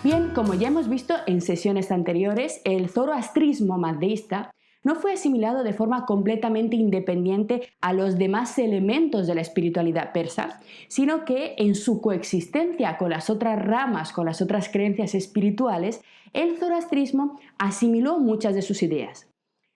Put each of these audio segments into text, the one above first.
Bien, como ya hemos visto en sesiones anteriores, el zoroastrismo mazdeísta no fue asimilado de forma completamente independiente a los demás elementos de la espiritualidad persa, sino que en su coexistencia con las otras ramas, con las otras creencias espirituales, el zoroastrismo asimiló muchas de sus ideas.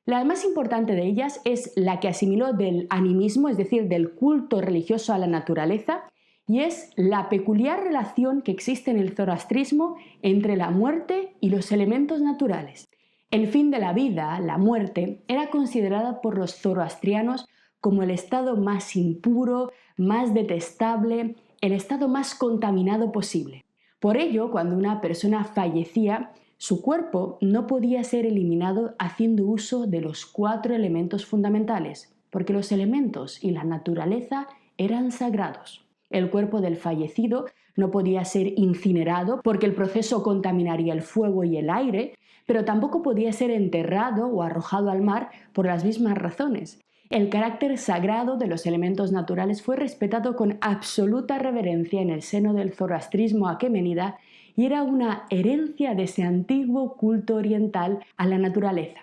La más importante de ellas es la que asimiló del animismo, es decir, del culto religioso a la naturaleza, y es la peculiar relación que existe en el zoroastrismo entre la muerte y los elementos naturales. El fin de la vida, la muerte, era considerada por los zoroastrianos como el estado más impuro, más detestable, el estado más contaminado posible. Por ello, cuando una persona fallecía, su cuerpo no podía ser eliminado haciendo uso de los 4 elementos fundamentales, porque los elementos y la naturaleza eran sagrados. El cuerpo del fallecido no podía ser incinerado porque el proceso contaminaría el fuego y el aire, pero tampoco podía ser enterrado o arrojado al mar por las mismas razones. El carácter sagrado de los elementos naturales fue respetado con absoluta reverencia en el seno del zoroastrismo aquemenida y era una herencia de ese antiguo culto oriental a la naturaleza.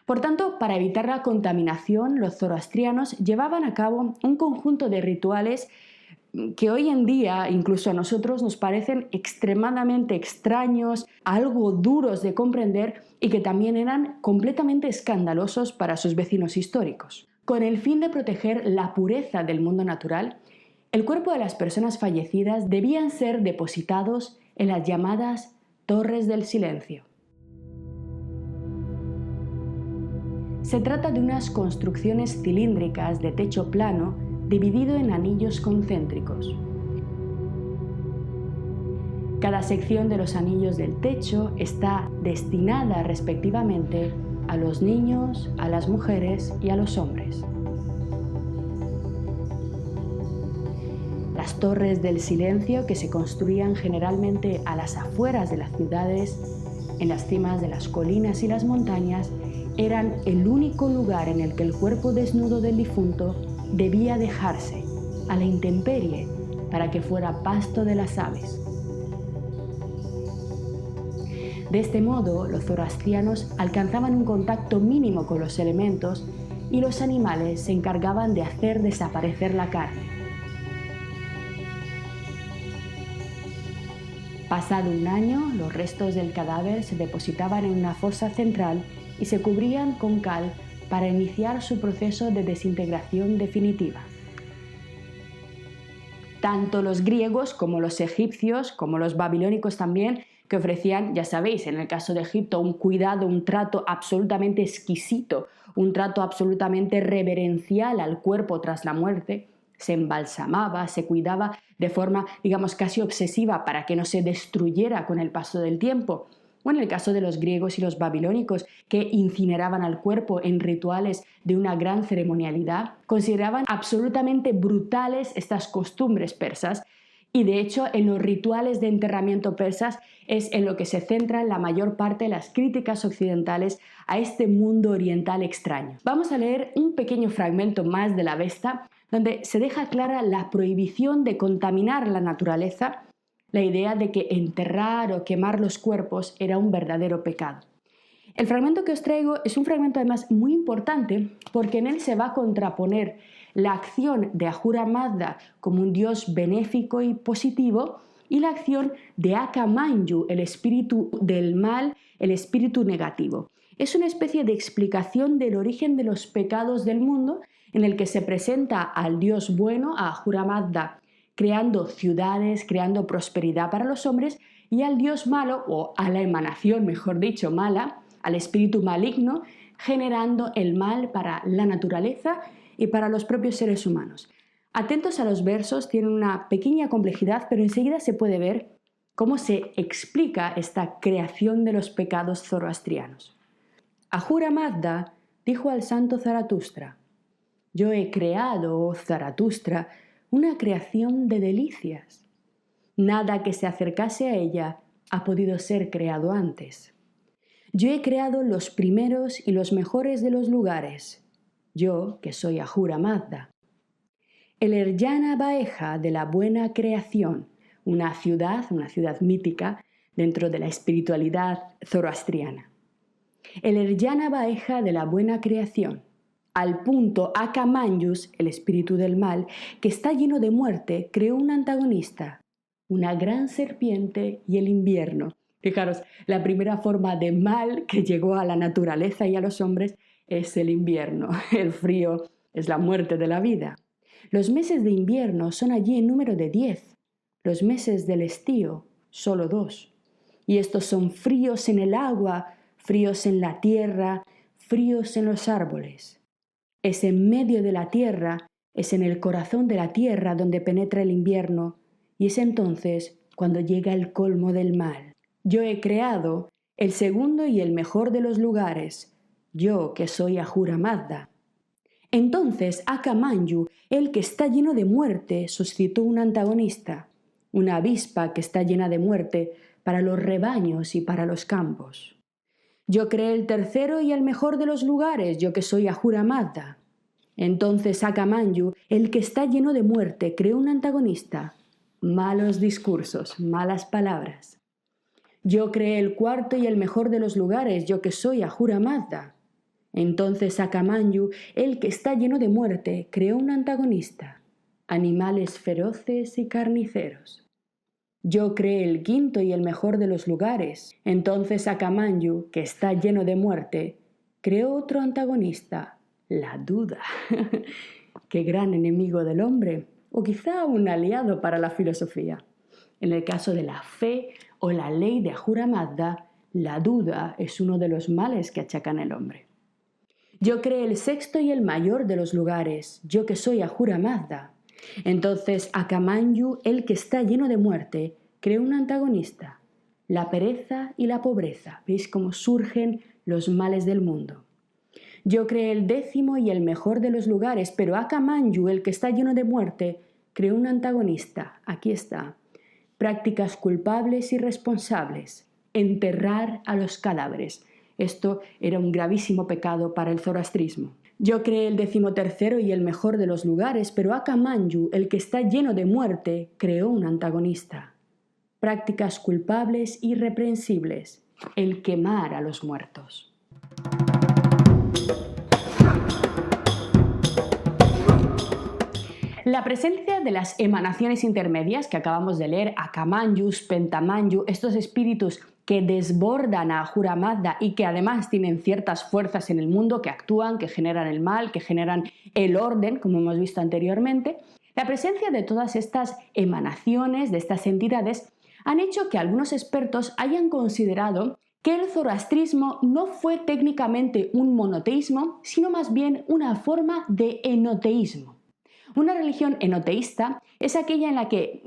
Por tanto, para evitar la contaminación, los zoroastrianos llevaban a cabo un conjunto de rituales que hoy en día incluso a nosotros nos parecen extremadamente extraños, algo duros de comprender y que también eran completamente escandalosos para sus vecinos históricos. Con el fin de proteger la pureza del mundo natural, el cuerpo de las personas fallecidas debían ser depositados en las llamadas Torres del Silencio. Se trata de unas construcciones cilíndricas de techo plano dividido en anillos concéntricos. Cada sección de los anillos del techo está destinada respectivamente a los niños, a las mujeres y a los hombres. Las torres del silencio, que se construían generalmente a las afueras de las ciudades, en las cimas de las colinas y las montañas, eran el único lugar en el que el cuerpo desnudo del difunto debía dejarse a la intemperie para que fuera pasto de las aves. De este modo, los zoroastrianos alcanzaban un contacto mínimo con los elementos y los animales se encargaban de hacer desaparecer la carne. Pasado un año, los restos del cadáver se depositaban en una fosa central y se cubrían con cal para iniciar su proceso de desintegración definitiva. Tanto los griegos como los egipcios, como los babilónicos también, que ofrecían, ya sabéis, en el caso de Egipto, un cuidado, un trato absolutamente exquisito, un trato absolutamente reverencial al cuerpo tras la muerte. Se embalsamaba, se cuidaba de forma, digamos, casi obsesiva para que no se destruyera con el paso del tiempo. O en el caso de los griegos y los babilónicos, que incineraban al cuerpo en rituales de una gran ceremonialidad, consideraban absolutamente brutales estas costumbres persas. Y de hecho, en los rituales de enterramiento persas es en lo que se centran la mayor parte de las críticas occidentales a este mundo oriental extraño. Vamos a leer un pequeño fragmento más de la Avesta, donde se deja clara la prohibición de contaminar la naturaleza, la idea de que enterrar o quemar los cuerpos era un verdadero pecado. El fragmento que os traigo es un fragmento además muy importante porque en él se va a contraponer la acción de Ahura Mazda como un dios benéfico y positivo y la acción de Akamanyu, el espíritu del mal, el espíritu negativo. Es una especie de explicación del origen de los pecados del mundo en el que se presenta al dios bueno, a Ahura Mazda, creando ciudades, creando prosperidad para los hombres, y al dios malo, o a la emanación, mejor dicho, mala, al espíritu maligno, generando el mal para la naturaleza y para los propios seres humanos. Atentos a los versos, tienen una pequeña complejidad, pero enseguida se puede ver cómo se explica esta creación de los pecados zoroastrianos. Ahura Mazda dijo al santo Zaratustra: «Yo he creado, oh Zaratustra, una creación de delicias. Nada que se acercase a ella ha podido ser creado antes. Yo he creado los primeros y los mejores de los lugares, yo que soy Ahura Mazda. El Erjana Baeja de la buena creación, una ciudad mítica, dentro de la espiritualidad zoroastriana. El Erjana Baeja de la buena creación, al punto Akamanyus, el espíritu del mal, que está lleno de muerte, creó un antagonista, una gran serpiente y el invierno. Fijaros, la primera forma de mal que llegó a la naturaleza y a los hombres es el invierno. El frío es la muerte de la vida. Los meses de invierno son allí en número de 10. Los meses del estío, solo 2. Y estos son fríos en el agua, fríos en la tierra, fríos en los árboles. Es en medio de la tierra, es en el corazón de la tierra donde penetra el invierno, y es entonces cuando llega el colmo del mal. Yo he creado el segundo y el mejor de los lugares, yo que soy Ahura Mazda. Entonces Akamanyu, el que está lleno de muerte, suscitó un antagonista, una avispa que está llena de muerte para los rebaños y para los campos. Yo creé el tercero y el mejor de los lugares, yo que soy Ahura Mazda. Entonces Akamanyu, el que está lleno de muerte, creó un antagonista, malos discursos, malas palabras. Yo creé el cuarto y el mejor de los lugares, yo que soy Ahura Mazda. Entonces Akamanyu, el que está lleno de muerte, creó un antagonista, animales feroces y carniceros. Yo creé el quinto y el mejor de los lugares. Entonces Akamanyu, que está lleno de muerte, creó otro antagonista, la duda. Qué gran enemigo del hombre, o quizá un aliado para la filosofía. En el caso de la fe o la ley de Ahura Mazda, la duda es uno de los males que achacan al hombre. Yo creé el sexto y el mayor de los lugares, yo que soy Ahura Mazda. Entonces Akamanyu, el que está lleno de muerte, creó un antagonista, la pereza y la pobreza. ¿Veis cómo surgen los males del mundo? Yo creé el décimo y el mejor de los lugares, pero Akamanyu, el que está lleno de muerte, creó un antagonista. Aquí está. Prácticas culpables y responsables. Enterrar a los cadáveres. Esto era un gravísimo pecado para el zoroastrismo. Yo creé el 13º y el mejor de los lugares, pero Akamanyu, el que está lleno de muerte, creó un antagonista. Prácticas culpables y reprensibles. El quemar a los muertos. La presencia de las emanaciones intermedias que acabamos de leer, Akamanyus, Pentamanyu, estos espíritus que desbordan a Ahura Mazda y que además tienen ciertas fuerzas en el mundo que actúan, que generan el mal, que generan el orden, como hemos visto anteriormente, la presencia de todas estas emanaciones, de estas entidades, han hecho que algunos expertos hayan considerado que el zoroastrismo no fue técnicamente un monoteísmo, sino más bien una forma de enoteísmo. Una religión enoteísta es aquella en la que,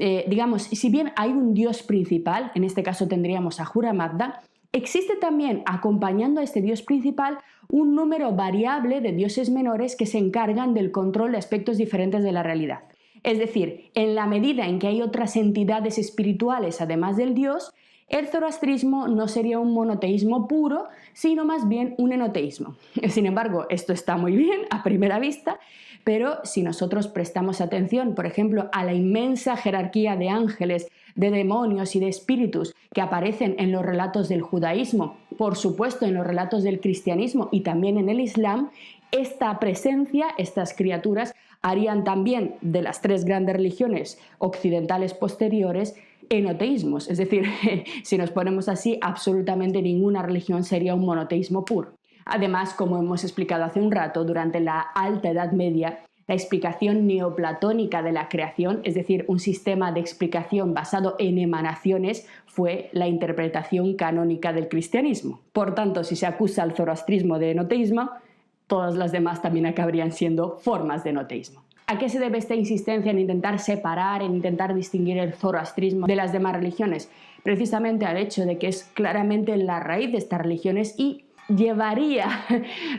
si bien hay un dios principal, en este caso tendríamos a Ahura Mazda, existe también, acompañando a este dios principal, un número variable de dioses menores que se encargan del control de aspectos diferentes de la realidad. Es decir, en la medida en que hay otras entidades espirituales además del dios, el zoroastrismo no sería un monoteísmo puro, sino más bien un enoteísmo. Sin embargo, esto está muy bien a primera vista, pero si nosotros prestamos atención, por ejemplo, a la inmensa jerarquía de ángeles, de demonios y de espíritus que aparecen en los relatos del judaísmo, por supuesto en los relatos del cristianismo y también en el islam, esta presencia, estas criaturas, harían también de las tres grandes religiones occidentales posteriores enoteísmos. Es decir, si nos ponemos así, absolutamente ninguna religión sería un monoteísmo puro. Además, como hemos explicado hace un rato, durante la Alta Edad Media, la explicación neoplatónica de la creación, es decir, un sistema de explicación basado en emanaciones, fue la interpretación canónica del cristianismo. Por tanto, si se acusa al zoroastrismo de enoteísmo, todas las demás también acabarían siendo formas de enoteísmo. ¿A qué se debe esta insistencia en intentar separar, en intentar distinguir el zoroastrismo de las demás religiones? Precisamente al hecho de que es claramente la raíz de estas religiones y llevaría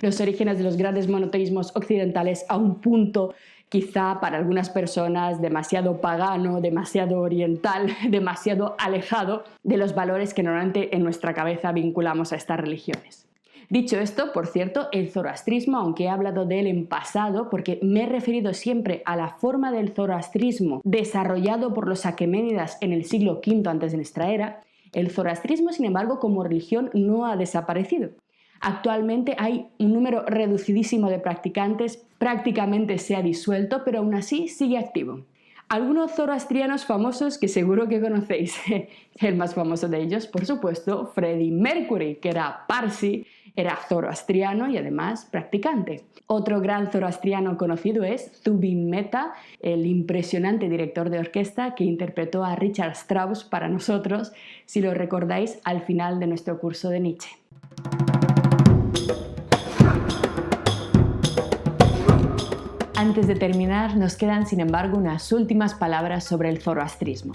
los orígenes de los grandes monoteísmos occidentales a un punto quizá para algunas personas demasiado pagano, demasiado oriental, demasiado alejado de los valores que normalmente en nuestra cabeza vinculamos a estas religiones. Dicho esto, por cierto, el zoroastrismo, aunque he hablado de él en pasado, porque me he referido siempre a la forma del zoroastrismo desarrollado por los aqueménidas en el siglo V antes de nuestra era, El zoroastrismo, sin embargo, como religión no ha desaparecido. Actualmente hay un número reducidísimo de practicantes, prácticamente se ha disuelto, pero aún así sigue activo. Algunos zoroastrianos famosos que seguro que conocéis. El más famoso de ellos, por supuesto, Freddie Mercury, que era parsi, era zoroastriano y además practicante. Otro gran zoroastriano conocido es Zubin Mehta, el impresionante director de orquesta que interpretó a Richard Strauss para nosotros, si lo recordáis al final de nuestro curso de Nietzsche. Antes de terminar, nos quedan sin embargo unas últimas palabras sobre el zoroastrismo.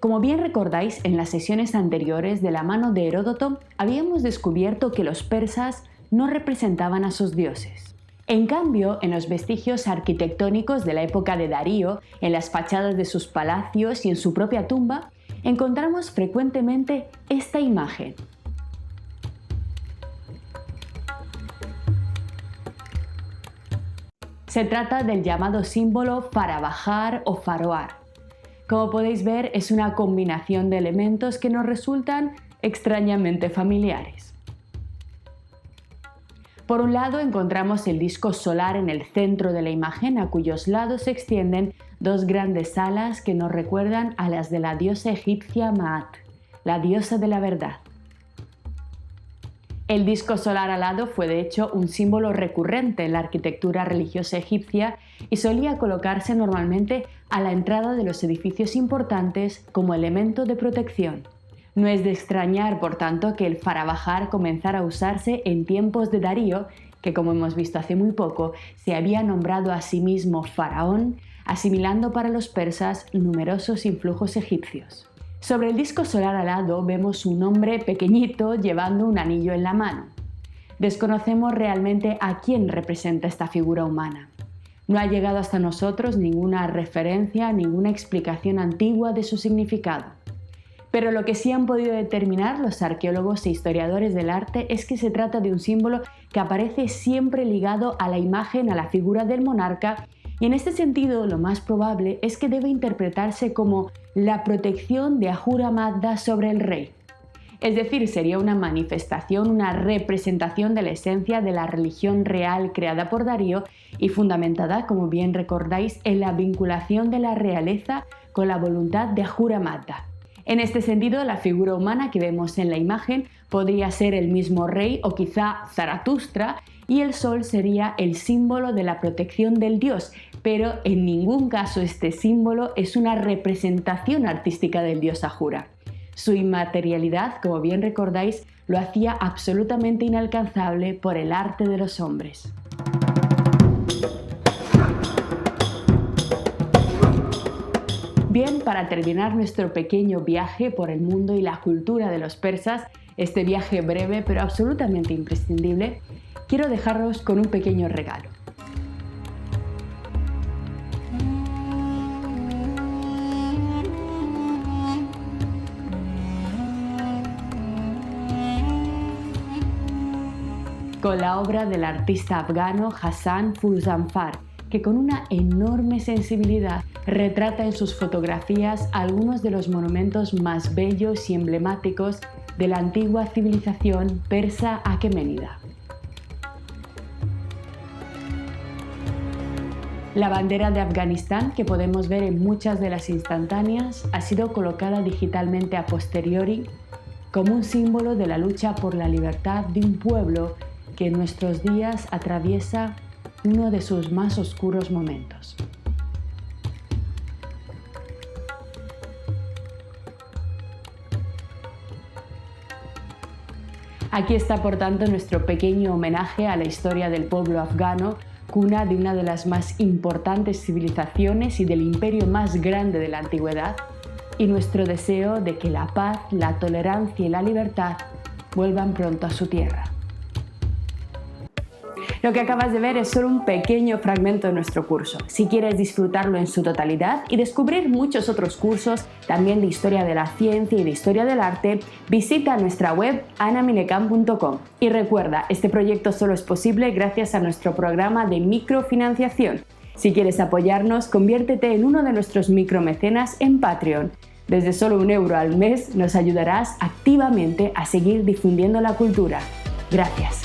Como bien recordáis, en las sesiones anteriores, de la mano de Heródoto, habíamos descubierto que los persas no representaban a sus dioses. En cambio, en los vestigios arquitectónicos de la época de Darío, en las fachadas de sus palacios y en su propia tumba, encontramos frecuentemente esta imagen. Se trata del llamado símbolo Farabajar o Faroar. Como podéis ver, es una combinación de elementos que nos resultan extrañamente familiares. Por un lado encontramos el disco solar en el centro de la imagen, a cuyos lados se extienden dos grandes alas que nos recuerdan a las de la diosa egipcia Maat, la diosa de la verdad. El disco solar alado fue de hecho un símbolo recurrente en la arquitectura religiosa egipcia y solía colocarse normalmente a la entrada de los edificios importantes como elemento de protección. No es de extrañar, por tanto, que el Farabajar comenzara a usarse en tiempos de Darío, que como hemos visto hace muy poco, se había nombrado a sí mismo faraón, asimilando para los persas numerosos influjos egipcios. Sobre el disco solar alado vemos un hombre pequeñito llevando un anillo en la mano. Desconocemos realmente a quién representa esta figura humana. No ha llegado hasta nosotros ninguna referencia, ninguna explicación antigua de su significado. Pero lo que sí han podido determinar los arqueólogos e historiadores del arte es que se trata de un símbolo que aparece siempre ligado a la imagen, a la figura del monarca, y en este sentido lo más probable es que debe interpretarse como la protección de Ahura Mazda sobre el rey. Es decir, sería una manifestación, una representación de la esencia de la religión real creada por Darío y fundamentada, como bien recordáis, en la vinculación de la realeza con la voluntad de Ahura Mazda. En este sentido, la figura humana que vemos en la imagen podría ser el mismo rey o quizá Zaratustra, y el sol sería el símbolo de la protección del dios, pero en ningún caso este símbolo es una representación artística del dios Ahura. Su inmaterialidad, como bien recordáis, lo hacía absolutamente inalcanzable por el arte de los hombres. Bien, para terminar nuestro pequeño viaje por el mundo y la cultura de los persas, este viaje breve pero absolutamente imprescindible, quiero dejaros con un pequeño regalo. Con la obra del artista afgano Hassan Furuzanfar, que con una enorme sensibilidad retrata en sus fotografías algunos de los monumentos más bellos y emblemáticos de la antigua civilización persa aqueménida. La bandera de Afganistán, que podemos ver en muchas de las instantáneas, ha sido colocada digitalmente a posteriori como un símbolo de la lucha por la libertad de un pueblo que en nuestros días atraviesa uno de sus más oscuros momentos. Aquí está, por tanto, nuestro pequeño homenaje a la historia del pueblo afgano, cuna de una de las más importantes civilizaciones y del imperio más grande de la antigüedad, y nuestro deseo de que la paz, la tolerancia y la libertad vuelvan pronto a su tierra. Lo que acabas de ver es solo un pequeño fragmento de nuestro curso. Si quieres disfrutarlo en su totalidad y descubrir muchos otros cursos, también de historia de la ciencia y de historia del arte, visita nuestra web anaminecan.com. Y recuerda, este proyecto solo es posible gracias a nuestro programa de microfinanciación. Si quieres apoyarnos, conviértete en uno de nuestros micromecenas en Patreon. Desde solo 1 € al mes nos ayudarás activamente a seguir difundiendo la cultura. Gracias.